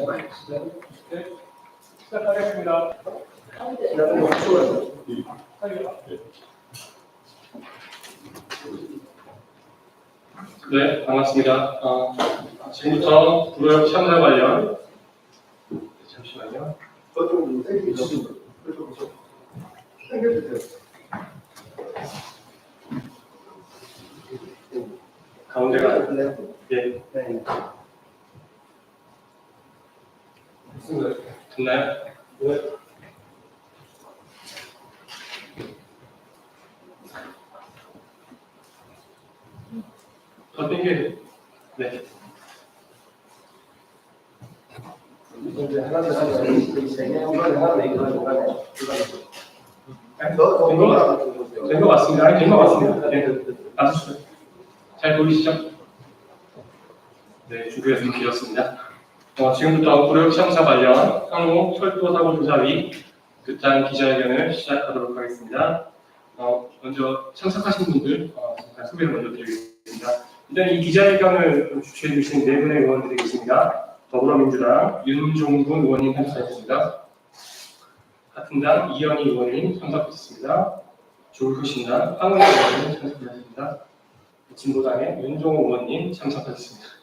네, 시작하겠습니다. 네, 반갑습니다. 지금부터 구로역 참사 관련 잠시만요. 가운데가 예. 됐나요? 네. 더 땡겨야 네. 된 거 맞습니다. 아니, 된 거 맞습니다. 네. 놔두시죠. 잘 보이시죠? 네, 주구에서 길었습니다. 지금부터 구로역 시험사 관련 항목 철도 사고 조사위 극단 기자회견을 시작하도록 하겠습니다. 먼저 참석하신 분들 잠깐 소개를 먼저 드리겠습니다. 일단 이 기자회견을 주최해 주신 네 분의 의원들이 계십니다. 더불어민주당 윤종군 의원님 참석하셨습니다. 같은 당 이현희 의원님 참석하셨습니다. 조국신당 황은희 의원님 참석하셨습니다. 진보당의 윤종호 의원님 참석하셨습니다.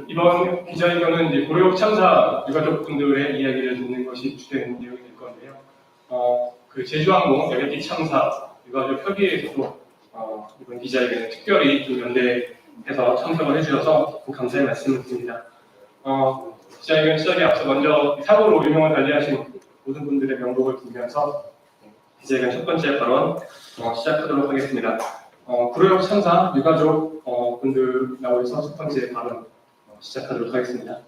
이번 기자회견은 이제 구로역 참사 유가족분들의 이야기를 듣는 것이 주된 내용이 될 건데요. 제주항공 LNG 참사 유가족 협의회에서도 이번 기자회견에 특별히 좀 연대해서 참석을 해주셔서 감사의 말씀을 드립니다. 기자회견 시작에 앞서 먼저 사고로 유명을 달리하신 모든 분들의 명복을 빌면서 기자회견 첫 번째 발언 시작하도록 하겠습니다. 구로역 참사 유가족 분들 나오셔서 첫 번째 발언 시작하도록 하겠습니다.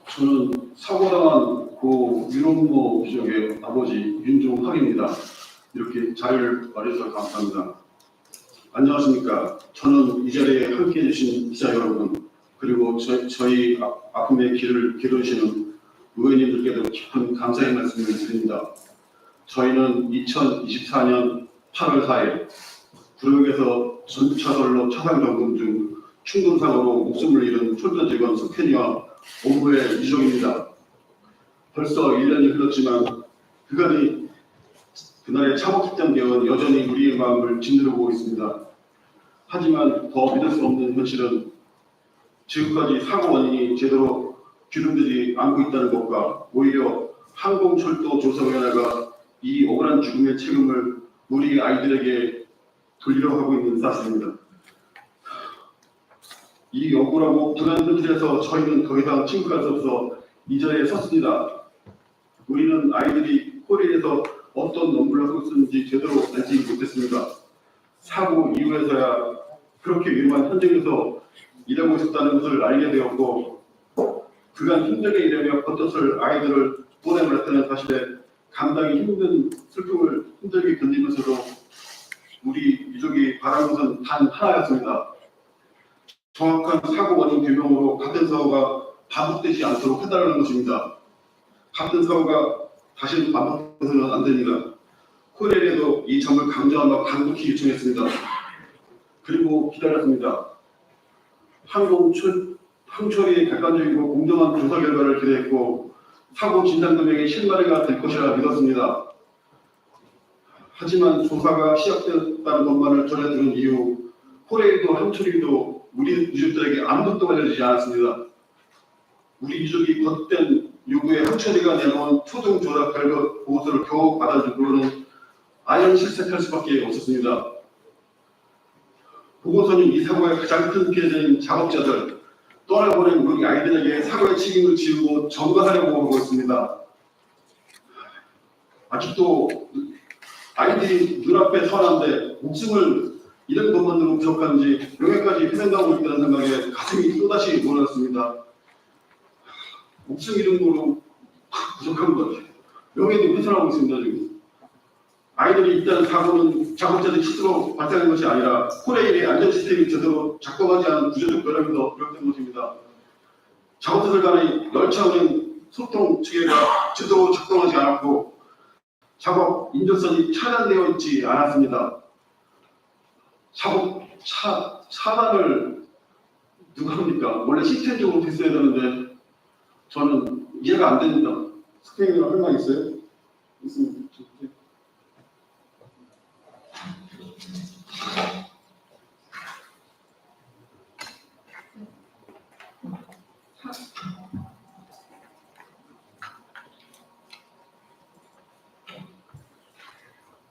저는 사고당한 고 윤홍모 유족의 아버지 윤종학입니다. 이렇게 자리를 마련해서 감사합니다. 안녕하십니까. 저는 이 자리에 함께해 주신 기자 여러분, 그리고 저희 아픔의 길을 길어주시는 의원님들께도 깊은 감사의 말씀을 드립니다. 저희는 2024년 8월 4일 구로역에서 전차선로 차상 점검 중 충돌사고로 목숨을 잃은 철도 직원 석현이와 오부의 유족입니다. 벌써 1년이 흘렀지만 그날의 차곡했던 기억은 여전히 우리의 마음을 짓누르고 있습니다. 하지만 더 믿을 수 없는 현실은 지금까지 사고 원인이 제대로 규명되지 않고 있다는 것과 오히려 항공철도조사위원회가 이 억울한 죽음의 책임을 우리 아이들에게 돌리려고 하고 있는 사실입니다. 이 억울하고 불안한 현실에서 저희는 더 이상 침묵할 수 없어 이 자리에 섰습니다. 우리는 아이들이 코리아에서 어떤 업무를 하고 있었는지 제대로 알지 못했습니다. 사고 이후에서야 그렇게 위험한 현장에서 일하고 있었다는 것을 알게 되었고, 그간 힘들게 일하며 버텼을 아이들을 보내버렸다는 사실에 감당이 힘든 슬픔을 힘들게 견디면서도 우리 유족이 바란 것은 단 하나였습니다. 정확한 사고 원인 규명으로 같은 사고가 반복되지 않도록 해달라는 것입니다. 같은 사고가 다시 반복돼서는 안 됩니다. 코레일에도 이 점을 강조하며 간곡히 요청했습니다. 그리고 기다렸습니다. 항철이 객관적이고 공정한 조사 결과를 기대했고 사고 진단 금액이 실마리가 될 것이라 믿었습니다. 하지만 조사가 시작됐다는 것만을 전해 들은 이후 코레일도 항철이도 우리 유족들에게 아무것도 알려지지 않았습니다. 우리 유족이 겉된 요구에 항철이가 내놓은 초등 조사 결과 보고서를 겨우 받아주고는 아연 실색할 수밖에 없었습니다. 보고서는 이 사고의 가장 큰 피해자인 작업자들, 떠나보낸 우리 아이들에게 사고의 책임을 지우고 전가하려고 하고 있습니다. 아직도 아이들이 눈앞에 선한데 목숨을 잃은 것만으로 부족한지 명예까지 희생당하고 있다는 생각에 가슴이 또다시 무너졌습니다. 목숨 잃은 거로 부족한 것, 명예도 훼손하고 있습니다. 지금 아이들이 일단 사고는 작업자들이 스스로 발생한 것이 아니라 코레일의 안전 시스템이 제대로 작동하지 않은 구조적 결함에서 비롯된 것입니다. 작업자들 간의 열차 운행 소통 체계가 제대로 작동하지 않았고 작업 인적선이 차단되어 있지 않았습니다. 차단을 누가 합니까? 원래 시스템적으로 됐어야 되는데 저는 이해가 안 됩니다. 스크린이 할 말 있어요? 있으면 좋겠어요.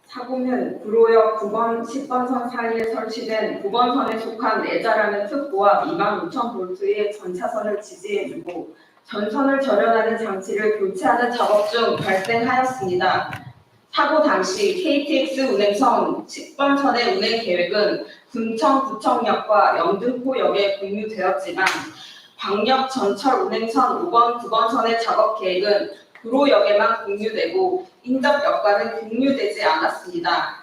사고는 구로역 9번, 10번선 사이에 설치된 9번선에 속한 내자라는 특보와 25,000V의 전차선을 지지해주고 전선을 절연하는 장치를 교체하는 작업 중 발생하였습니다. 사고 당시 KTX 운행선 10번선의 운행 계획은 군청-구청역과 영등포역에 공유되었지만 광역 전철 운행선 5번, 9번선의 작업 계획은 구로역에만 공유되고 인접역과는 공유되지 않았습니다.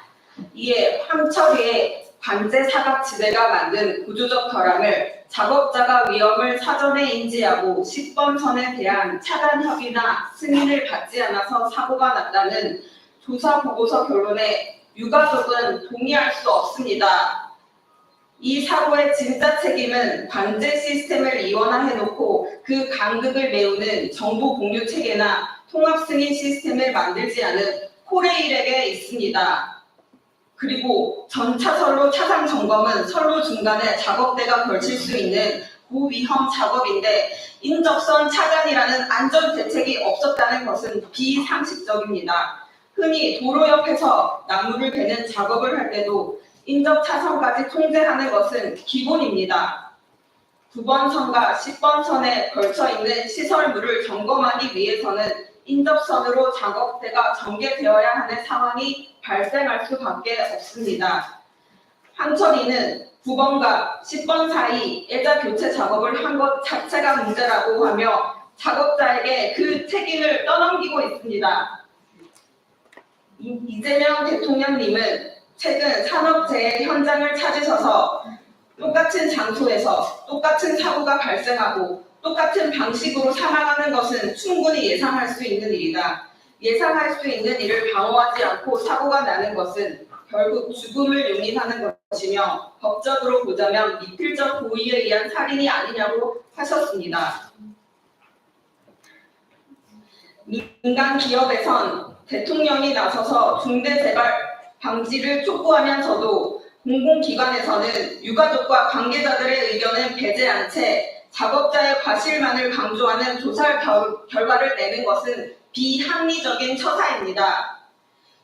이에 황철이의 관제 사각지대가 만든 구조적 결함을 작업자가 위험을 사전에 인지하고 10번선에 대한 차단 협의나 승인을 받지 않아서 사고가 났다는 조사 보고서 결론에 유가족은 동의할 수 없습니다. 이 사고의 진짜 책임은 관제 시스템을 이원화해놓고 그 간극을 메우는 정보 공유 체계나 통합 승인 시스템을 만들지 않은 코레일에게 있습니다. 그리고 전차선로 차상 점검은 선로 중간에 작업대가 걸칠 수 있는 고위험 작업인데 인접선 차단이라는 안전 대책이 없었다는 것은 비상식적입니다. 흔히 도로 옆에서 나무를 베는 작업을 할 때도 인접 차선까지 통제하는 것은 기본입니다. 9번선과 10번선에 걸쳐 있는 시설물을 점검하기 위해서는 인접선으로 작업대가 전개되어야 하는 상황이 발생할 수밖에 없습니다. 황철이는 9번과 10번 사이 예자 교체 작업을 한 것 자체가 문제라고 하며 작업자에게 그 책임을 떠넘기고 있습니다. 이재명 대통령님은 최근 산업재해 현장을 찾으셔서 똑같은 장소에서 똑같은 사고가 발생하고 똑같은 방식으로 사망하는 것은 충분히 예상할 수 있는 일이다. 예상할 수 있는 일을 방어하지 않고 사고가 나는 것은 결국 죽음을 용인하는 것이며 법적으로 보자면 미필적 고의에 의한 살인이 아니냐고 하셨습니다. 민간 기업에선 대통령이 나서서 중대재발 방지를 촉구하면서도 공공기관에서는 유가족과 관계자들의 의견은 배제한 채 작업자의 과실만을 강조하는 조사 결과를 내는 것은 비합리적인 처사입니다.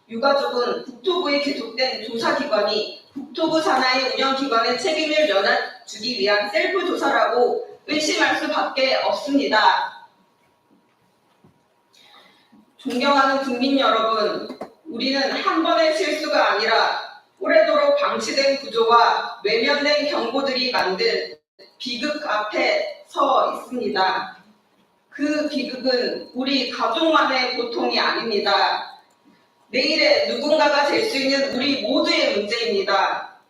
유가족은 국토부에 기속된 조사기관이 국토부 산하의 운영기관의 책임을 면해주기 위한 셀프 조사라고 의심할 수밖에 없습니다. 존경하는 국민 여러분, 우리는 한 번의 실수가 아니라 오래도록 방치된 구조와 외면된 경고들이 만든 비극 앞에 서 있습니다. 그 비극은 우리 가족만의 고통이 아닙니다. 내일의 누군가가 될 수 있는 우리 모두의 문제입니다.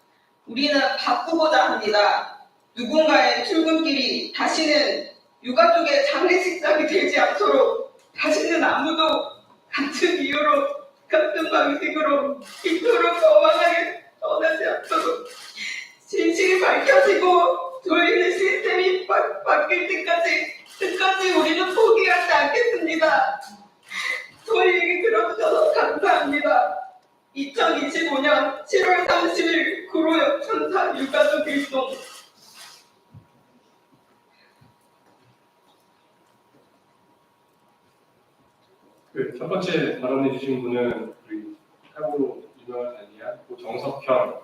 우리는 바꾸고자 합니다. 누군가의 출근길이 다시는 유가족의 장례식장이 되지 않도록 다시는 아무도 같은 이유로 같은 방식으로 이토록 거만하게 떠나지 않도록 진실이 밝혀지고 돌리는 시스템이 바뀔 때까지 우리는 포기하지 않겠습니다. 저희 얘기 들어주셔서 감사합니다. 2025년 7월 30일 구로역 천사 유가족 일동. 첫 번째 발언해 주신 분은 우리 사고로 유명을 달리한 고정석현,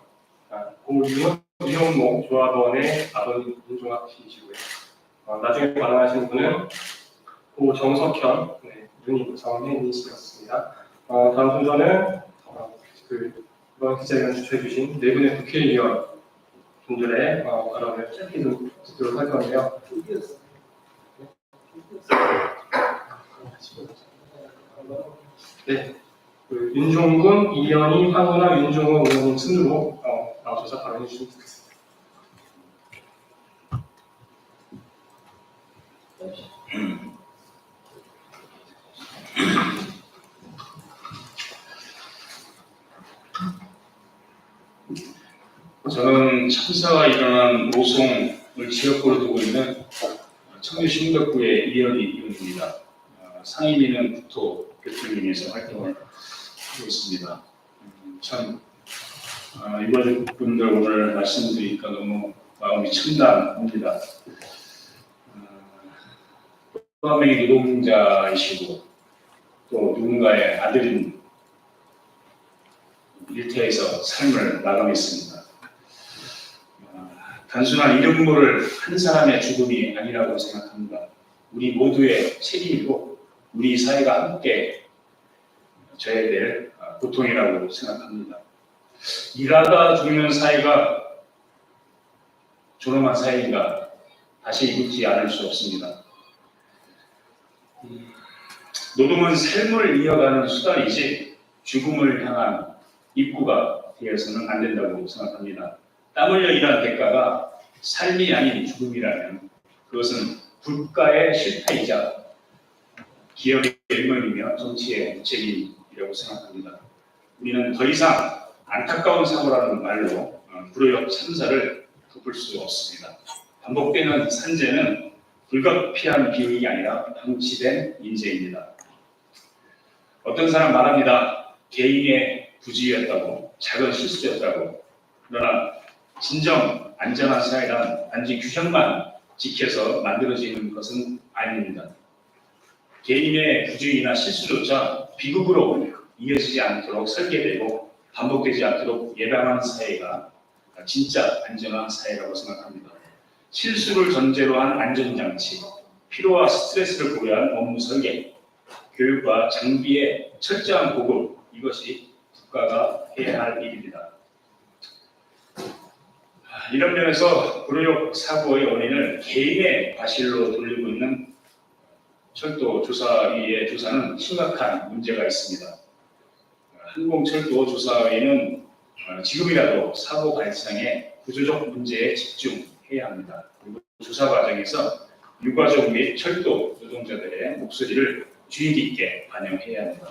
고유현모 조합원의 아버님 윤종학 씨이시고요. 나중에 발언하신 분은 고정석현 누님 정혜인 씨였습니다. 다음 순서는 이번 기자회견 주최해 주신 네 분의 국회의원 분들의 발언을 짧게 좀 듣도록 할 건데요. 네, 윤종군, 이현희, 황운하, 윤종호 의원님 순으로 나오셔서 발언해 주시면 좋겠습니다. 참사가 일어난 오송을 지역구로 두고 있는 청주 신덕구의 이현희 의원입니다. 상임위는 국토교통위에서 활동을 하고 있습니다. 참 유가족분들 오늘 말씀드리니까 너무 마음이 참담합니다. 또 한 명의 노동자이시고 또 누군가의 아들인 일터에서 삶을 마감했습니다. 단순한 이름 모를 한 사람의 죽음이 아니라고 생각합니다. 우리 모두의 책임이고 우리 사회가 함께 져야 될 고통이라고 생각합니다. 일하다 죽는 사회가 존엄한 사회인가 다시 묻지 않을 수 없습니다. 노동은 삶을 이어가는 수단이지 죽음을 향한 입구가 되어서는 안 된다고 생각합니다. 땀 흘려 일한 대가가 삶이 아닌 죽음이라면 그것은 국가의 실패이자 기업의 일면이며 정치의 책임이라고 생각합니다. 우리는 더 이상 안타까운 사고라는 말로 불의역 참사를 덮을 수 없습니다. 반복되는 산재는 불가피한 비용이 아니라 방치된 인재입니다. 어떤 사람 말합니다. 개인의 부주의였다고, 작은 실수였다고. 그러나 진정 안전한 사회란 단지 규정만 지켜서 만들어지는 것은 아닙니다. 개인의 부주의나 실수조차 비극으로 이어지지 않도록 설계되고 반복되지 않도록 예방하는 사회가 진짜 안전한 사회라고 생각합니다. 실수를 전제로 한 안전장치, 피로와 스트레스를 고려한 업무 설계, 교육과 장비의 철저한 보급, 이것이 국가가 해야 할 일입니다. 이런 면에서 불의역 사고의 원인을 개인의 과실로 돌리고 있는 철도조사위의 조사는 심각한 문제가 있습니다. 한국철도 조사위는 지금이라도 사고 발생의 구조적 문제에 집중해야 합니다. 그리고 조사 과정에서 유가족 및 철도 노동자들의 목소리를 주의 깊게 반영해야 합니다.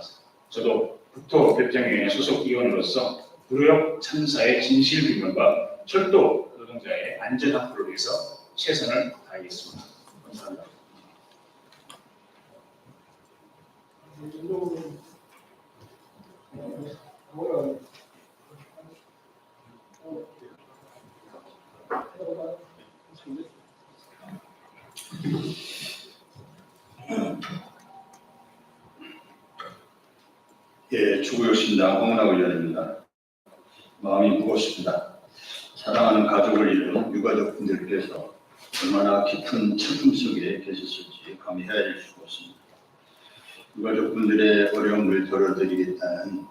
저도 국토교통위원회 소속 위원으로서 불의역 참사의 진실 규명과 철도 노동자의 안전 확보를 위해서 최선을 다하겠습니다. 감사합니다. 예, 주구역신당 홍은하 의원입니다. 마음이 무겁습니다. 사랑하는 가족을 잃은 유가족분들께서 얼마나 깊은 슬픔 속에 계셨을지 감히 헤아릴 수가 없습니다. 유가족분들의 어려움을 덜어드리겠다는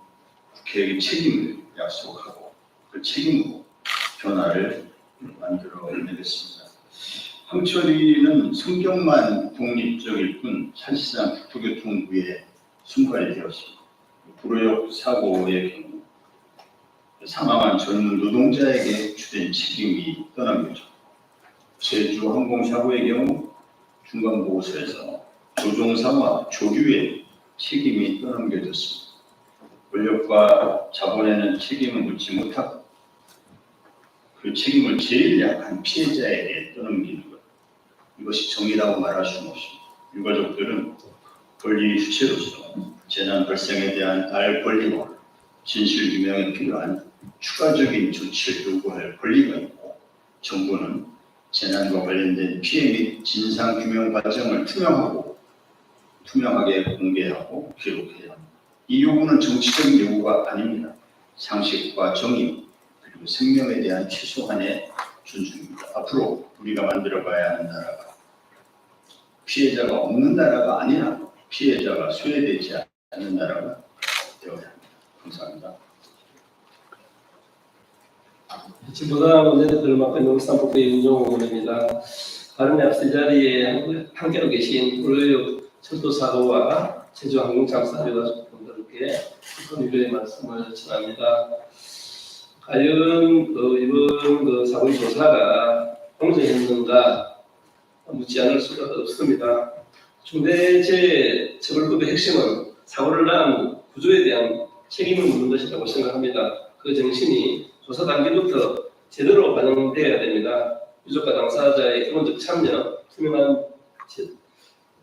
국회의 책임을 약속하고 그 책임으로 변화를 만들어내겠습니다. 황철이는 성격만 독립적일 뿐 사실상 국토교통부에 순관이 되었습니다. 불의역 사고의 경우 사망한 젊은 노동자에게 주된 책임이 떠난 거죠. 제주 항공사고의 경우 중간보고서에서 조종사와 조류의 책임이 떠넘겨졌습니다. 권력과 자본에는 책임을 묻지 못하고 그 책임을 제일 약한 피해자에게 떠넘기는 것, 이것이 정의라고 말할 수는 없습니다. 유가족들은 권리 주체로서 재난 발생에 대한 알 권리와 진실 규명에 필요한 추가적인 조치를 요구할 권리가 있고, 정부는 재난과 관련된 피해 및 진상 규명 과정을 투명하게 공개하고 기록해야 합니다. 이 요구는 정치적인 요구가 아닙니다. 상식과 정의 그리고 생명에 대한 최소한의 존중입니다. 앞으로 우리가 만들어가야 하는 나라가 피해자가 없는 나라가 아니라 피해자가 소외되지 않는 나라가 되어야 합니다. 감사합니다. 지보다 문제들을 맡고 있는 울산북도 윤종호 의원입니다. 발언에 앞서 이 자리에 함께하고 계신 불의역 철도사고와 제주항공참사 유가족분들께 깊은 위로의 말씀을 전합니다. 과연 이번 사고의 조사가 공정했는가 묻지 않을 수가 없습니다. 중대재해처벌법의 핵심은 사고를 낳은 구조에 대한 책임을 묻는 것이라고 생각합니다. 그 정신이 조사 단계부터 제대로 반영되어야 됩니다. 유족과 당사자의 기본적 참여, 투명한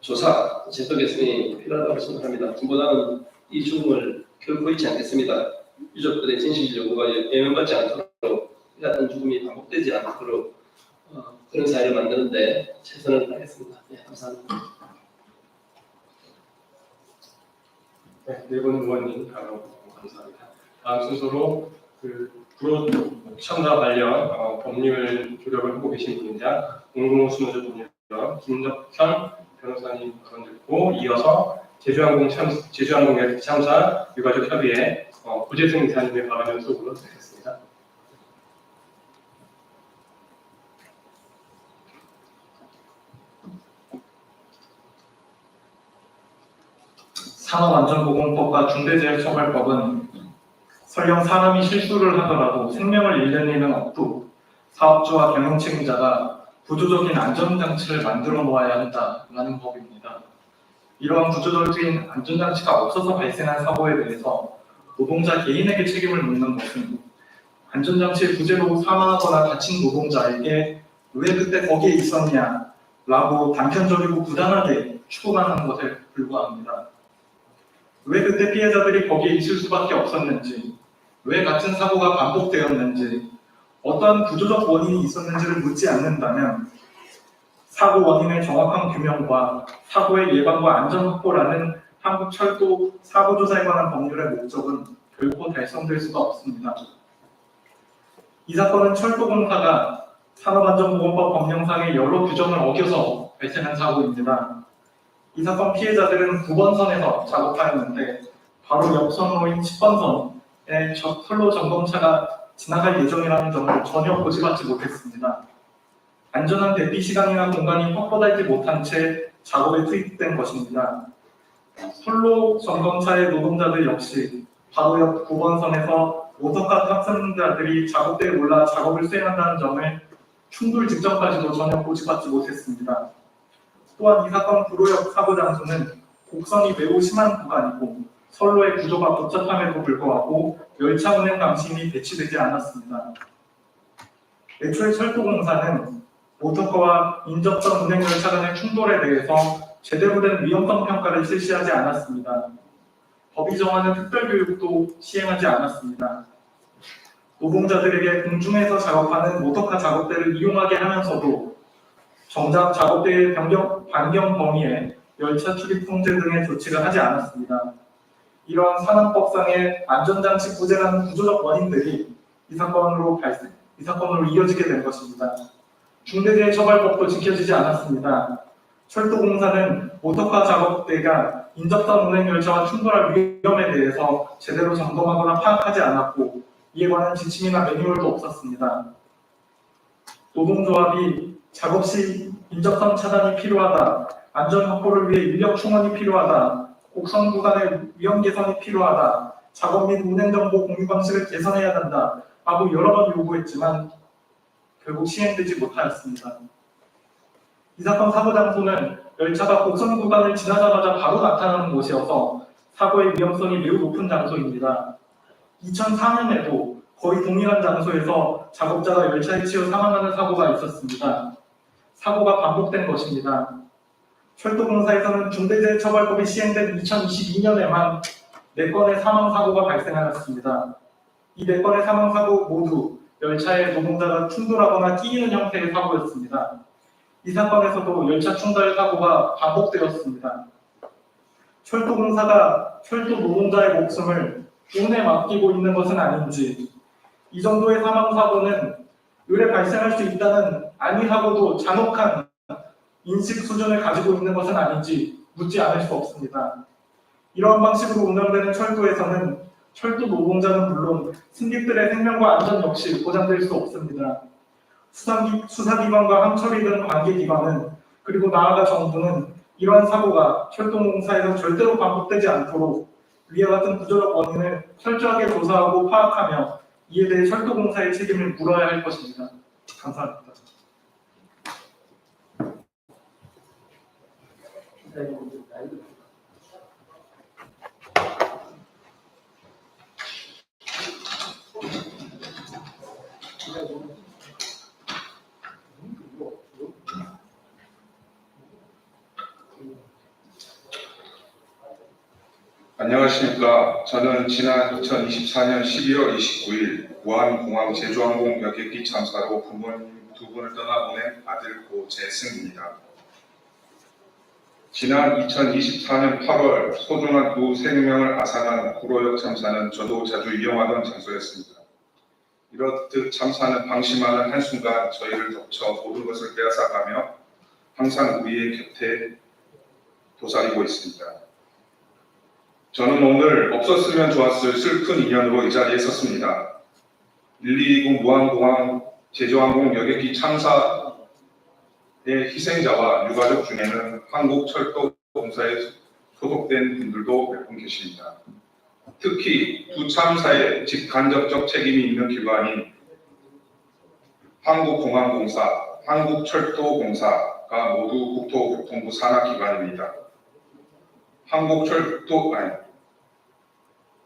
조사, 제도 개선이 필요하다고 생각합니다. 진보당은 이 죽음을 결코 잊지 않겠습니다. 유족들의 진실 요구가 외면받지 않도록 이 같은 죽음이 반복되지 않도록 그런 사회를 만드는데 최선을 다하겠습니다. 네, 감사합니다. 네, 네 분 의원님 감사합니다. 다음 순서로 불호 시청자 관련 법률 조력을 하고 계신 분입니다. 공공호 수노조 법률위원 김덕현 변호사님 발언 듣고 이어서 제주항공 참사 유가족 협의회 고재승 이사님의 발언 연속으로 듣겠습니다. 산업안전보건법과 중대재해처벌법은 설령 사람이 실수를 하더라도 생명을 잃는 일은 없고 사업주와 경영 책임자가 구조적인 안전장치를 만들어 놓아야 한다라는 법입니다. 이러한 구조적인 안전장치가 없어서 발생한 사고에 대해서 노동자 개인에게 책임을 묻는 것은 안전장치의 부재로 사망하거나 다친 노동자에게 왜 그때 거기에 있었냐 라고 단편적이고 부당하게 추궁하는 것에 불과합니다. 왜 그때 피해자들이 거기에 있을 수밖에 없었는지, 왜 같은 사고가 반복되었는지, 어떠한 구조적 원인이 있었는지를 묻지 않는다면 사고 원인의 정확한 규명과 사고의 예방과 안전 확보라는 한국철도 사고조사에 관한 법률의 목적은 결코 달성될 수가 없습니다. 이 사건은 철도공사가 산업안전보건법 법령상의 여러 규정을 어겨서 발생한 사고입니다. 이 사건 피해자들은 9번선에서 작업하였는데 바로 옆 선로인 10번선에 선로 점검차가 지나갈 예정이라는 점을 전혀 고지받지 못했습니다. 안전한 대피 시간이나 공간이 확보되지 못한 채 작업에 투입된 것입니다. 선로 점검차의 노동자들 역시 바로 옆 9번선에서 모터카 탑승자들이 작업대에 올라 작업을 수행한다는 점을 충돌 직전까지도 전혀 고지받지 못했습니다. 또한 이 사건 불호역 사고 장소는 곡선이 매우 심한 구간이고 선로의 구조가 복잡함에도 불구하고 열차 운행 방침이 배치되지 않았습니다. 애초에 철도공사는 모터카와 인접선 운행 열차 간의 충돌에 대해서 제대로 된 위험성 평가를 실시하지 않았습니다. 법이 정하는 특별교육도 시행하지 않았습니다. 노동자들에게 공중에서 작업하는 모터카 작업대를 이용하게 하면서도 정작 작업대의 반경 범위에 열차 출입 통제 등의 조치를 하지 않았습니다. 이러한 산업법상의 안전장치 부재라는 구조적 원인들이 이 사건으로 이어지게 된 것입니다. 중대재해처벌법도 지켜지지 않았습니다. 철도공사는 모터카 작업대가 인접선 운행 열차와 충돌할 위험에 대해서 제대로 점검하거나 파악하지 않았고 이에 관한 지침이나 매뉴얼도 없었습니다. 노동조합이 작업 시 인접선 차단이 필요하다, 안전 확보를 위해 인력 충원이 필요하다, 곡선 구간의 위험 개선이 필요하다, 작업 및 운행 정보 공유 방식을 개선해야 한다 라고 여러 번 요구했지만 결국 시행되지 못하였습니다. 이 사건 사고 장소는 열차가 곡선 구간을 지나자마자 바로 나타나는 곳이어서 사고의 위험성이 매우 높은 장소입니다. 2004년에도 거의 동일한 장소에서 작업자가 열차에 치여 사망하는 사고가 있었습니다. 사고가 반복된 것입니다. 철도공사에서는 중대재해처벌법이 시행된 2022년에만 4건의 사망사고가 발생하였습니다. 이 4건의 사망사고 모두 열차에 노동자가 충돌하거나 끼이는 형태의 사고였습니다. 이 사건에서도 열차 충돌 사고가 반복되었습니다. 철도공사가 철도 노동자의 목숨을 운에 맡기고 있는 것은 아닌지, 이 정도의 사망사고는 의뢰 발생할 수 있다는 아니하고도 잔혹한 인식 수준을 가지고 있는 것은 아닌지 묻지 않을 수 없습니다. 이러한 방식으로 운영되는 철도에서는 철도 노동자는 물론 승객들의 생명과 안전 역시 보장될 수 없습니다. 수사기관과 항철이 등 관계기관은 그리고 나아가 정부는 이러한 사고가 철도공사에서 절대로 반복되지 않도록 위와 같은 구조적 원인을 철저하게 조사하고 파악하며 이에 대해 철도공사의 책임을 물어야 할 것입니다. 감사합니다. 안녕하십니까. 저는 지난 2024년 12월 29일 무한공항 제주항공 여객기 참사로 부모님 두 분을 떠나보낸 아들 고재승입니다. 지난 2024년 8월 소중한 두 생명을 앗아간 구로역 참사는 저도 자주 이용하던 장소였습니다. 이렇듯 참사는 방심하는 한순간 저희를 덮쳐 모든 것을 빼앗아가며 항상 우리의 곁에 도사리고 있습니다. 저는 오늘 없었으면 좋았을 슬픈 인연으로 이 자리에 섰습니다. 1229 무한공항 제주항공 여객기 참사의 희생자와 유가족 중에는 한국철도공사에 소속된 분들도 몇 분 계십니다. 특히 두 참사에 직간접적 책임이 있는 기관인 한국공항공사, 한국철도공사가 모두 국토교통부 산하기관입니다.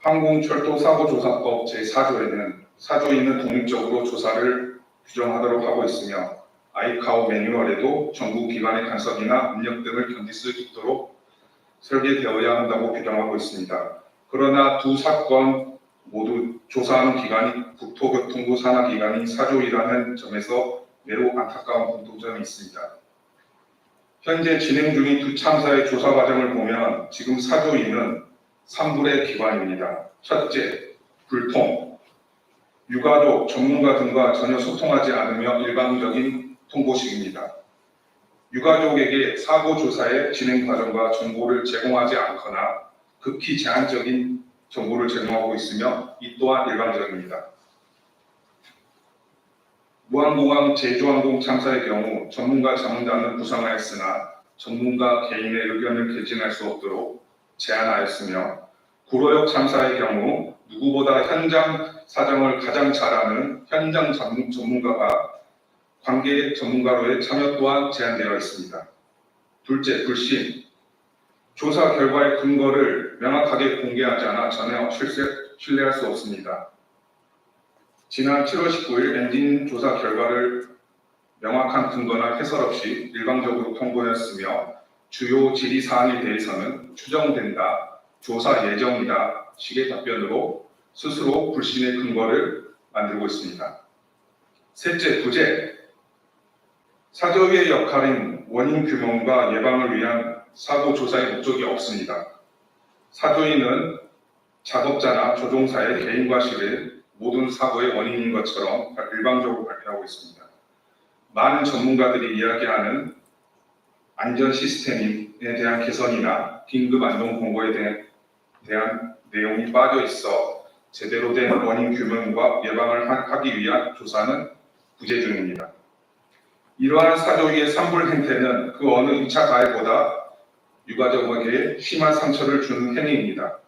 항공철도사고조사법 제4조에는 사조인은 독립적으로 조사를 규정하도록 하고 있으며 아이카오 매뉴얼에도 정부 기관의 간섭이나 압력 등을 견딜 수 있도록 설계되어야 한다고 규정하고 있습니다. 그러나 두 사건 모두 조사하는 기관이 국토교통부 산하기관인 사조이라는 점에서 매우 안타까운 공통점이 있습니다. 현재 진행 중인 두 참사의 조사 과정을 보면 지금 사조인은 3불의 기관입니다. 첫째, 불통. 유가족, 전문가 등과 전혀 소통하지 않으며 일방적인 통보식입니다. 유가족에게 사고 조사의 진행 과정과 정보를 제공하지 않거나 극히 제한적인 정보를 제공하고 있으며 이 또한 일방적입니다. 무한공항 제주항공 참사의 경우 전문가 자문단은 구성하였으나 전문가 개인의 의견을 개진할 수 없도록 제한하였으며 구로역 참사의 경우 누구보다 현장 사정을 가장 잘 아는 현장 전문가가 관계 전문가로의 참여 또한 제한되어 있습니다. 둘째, 불신. 조사 결과의 근거를 명확하게 공개하지 않아 전혀 신뢰할 수 없습니다. 지난 7월 19일 엔진 조사 결과를 명확한 근거나 해설 없이 일방적으로 통보했으며 주요 질의 사항에 대해서는 추정된다, 조사 예정이다 식의 답변으로 스스로 불신의 근거를 만들고 있습니다. 셋째, 부재. 사조위의 역할인 원인 규명과 예방을 위한 사고 조사의 목적이 없습니다. 사조위는 작업자나 조종사의 개인 과실을 모든 사고의 원인인 것처럼 일방적으로 발표하고 있습니다. 많은 전문가들이 이야기하는 안전 시스템에 대한 개선이나 긴급 안전 공고에 대한 내용이 빠져 있어 제대로 된 원인 규명과 예방을 하기 위한 조사는 부재 중입니다. 이러한 사조위의 산불 행태는 그 어느 2차 가해보다 유가족에게 심한 상처를 주는 행위입니다.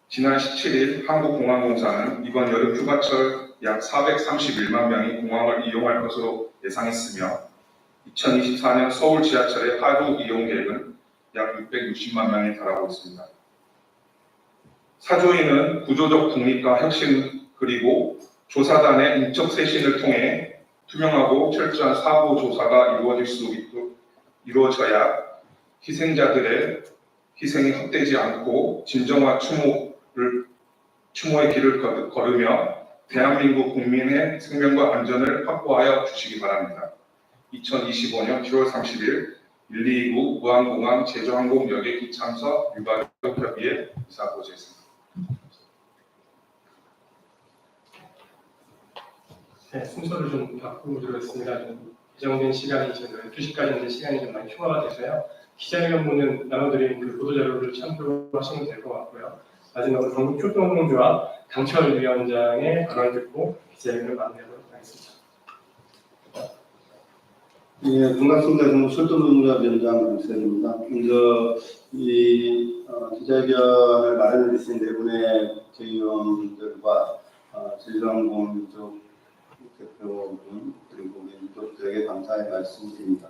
지난 17일 한국공항공사는 이번 여름 휴가철 약 431만 명이 공항을 이용할 것으로 예상했으며 2024년 서울 지하철의 하루 이용 계획은 약 660만 명에 달하고 있습니다. 사조위는 구조적 독립과 혁신 그리고 조사단의 인적 쇄신을 통해 투명하고 철저한 사고 조사가 이루어져야 희생자들의 희생이 헛되지 않고 진정한 추모의 길을 걸으며 대한민국 국민의 생명과 안전을 확보하여 주시기 바랍니다. 2025년 10월 30일 1229 무한공항 제주항공 여객기 참사 유가족협의회 이사 고재했습니다. 네, 순서를 좀 바꾸드렸습니다. 좀 예정된 시간이 지금 12시까지인데 시간이 좀 많이 초과가 돼서요. 기자회견문은 나눠드린 그 보도자료를 참고하시면 될 것 같고요. 마지막으로 한국철도항공조합 강철위원장의 발언을 듣고 기자회견을 마무리하도록 하겠습니다. 예, 반갑습니다. 저는 철도노조위원장 강철입니다. 먼저 기자회견을 마련해 주신 네 분의 국회의원들과 제주항공 쪽 대표분 그리고 민족들에게 감사의 말씀드립니다.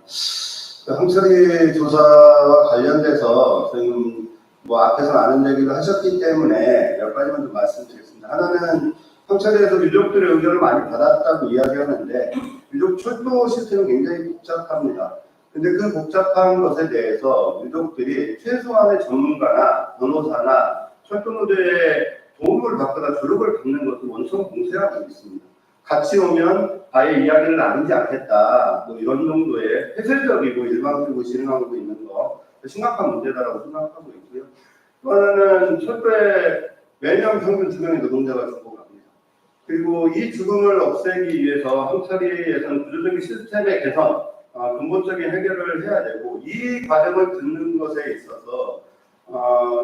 항철이 조사와 관련돼서 저희는 앞에서 많은 얘기를 하셨기 때문에 몇 가지만 좀 말씀드리겠습니다. 하나는 항철에서 유족들의 의견을 많이 받았다고 이야기하는데 유족 철도 시스템은 굉장히 복잡합니다. 근데 그 복잡한 것에 대해서 유족들이 최소한의 전문가나 변호사나 철도노조의 도움을 받거나 조력을 받는 것을 원천 공세하고 있습니다. 같이 오면 아예 이야기를 나누지 않겠다. 뭐 이런 정도의 폐쇄적이고 일방적으로 진행하고 있는 거 심각한 문제다라고 생각하고 있고요. 또 하나는 철도에 매년 평균 2명의 노동자가 죽어갑니다. 그리고 이 죽음을 없애기 위해서 항철이에서는 구조적인 시스템의 개선, 근본적인 해결을 해야 되고 이 과정을 듣는 것에 있어서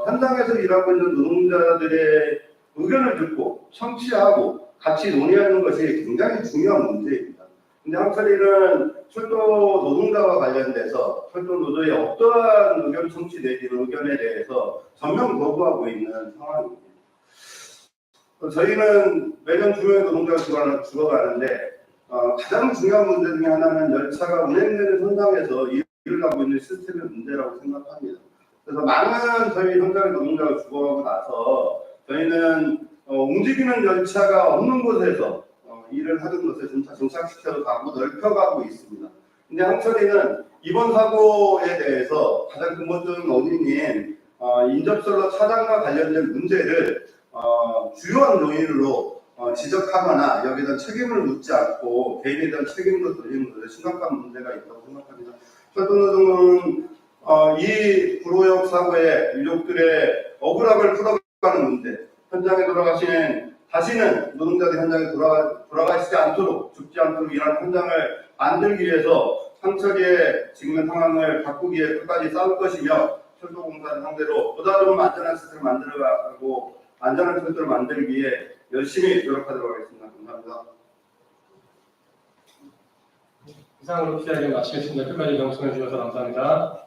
현장에서 일하고 있는 노동자들의 의견을 듣고 청취하고 같이 논의하는 것이 굉장히 중요한 문제입니다. 근데 항철이는 철도 노동자와 관련돼서 철도 노조의 어떠한 의견 청취 내지 의견에 대해서 전면 거부하고 있는 상황입니다. 저희는 매년 2명의 노동자가 죽어가는데 가장 중요한 문제 중에 하나는 열차가 운행되는 현장에서 일을 하고 있는 시스템의 문제라고 생각합니다. 그래서 많은 저희 현장의 노동자가 죽어가고 나서 저희는 움직이는 열차가 없는 곳에서 일을 하는 것을 점차 정착시켜 가고 넓혀가고 있습니다. 근데 항철이는 이번 사고에 대해서 가장 근본적인 원인인 인접설로 차량과 관련된 문제를 주요한 요인으로 지적하거나 여기에 대한 책임을 묻지 않고 개인에 대한 책임으로 돌리는 것에 심각한 문제가 있다고 생각합니다. 철도노조는 이 구로역 사고의 유족들의 억울함을 풀어가는 문제, 현장에 돌아가시는 다시는 노동자들 현장에 돌아가시지 않도록 죽지 않도록 일하는 현장을 만들기 위해서 항철이의 지금의 상황을 바꾸기 위해 끝까지 싸울 것이며 철도공사를 상대로 보다 좀 안전한 시스템을 만들어가고 안전한 철도를 만들기 위해 열심히 노력하도록 하겠습니다. 감사합니다. 이상으로 피아를 마치겠습니다. 끝까지 경청해 주셔서 감사합니다.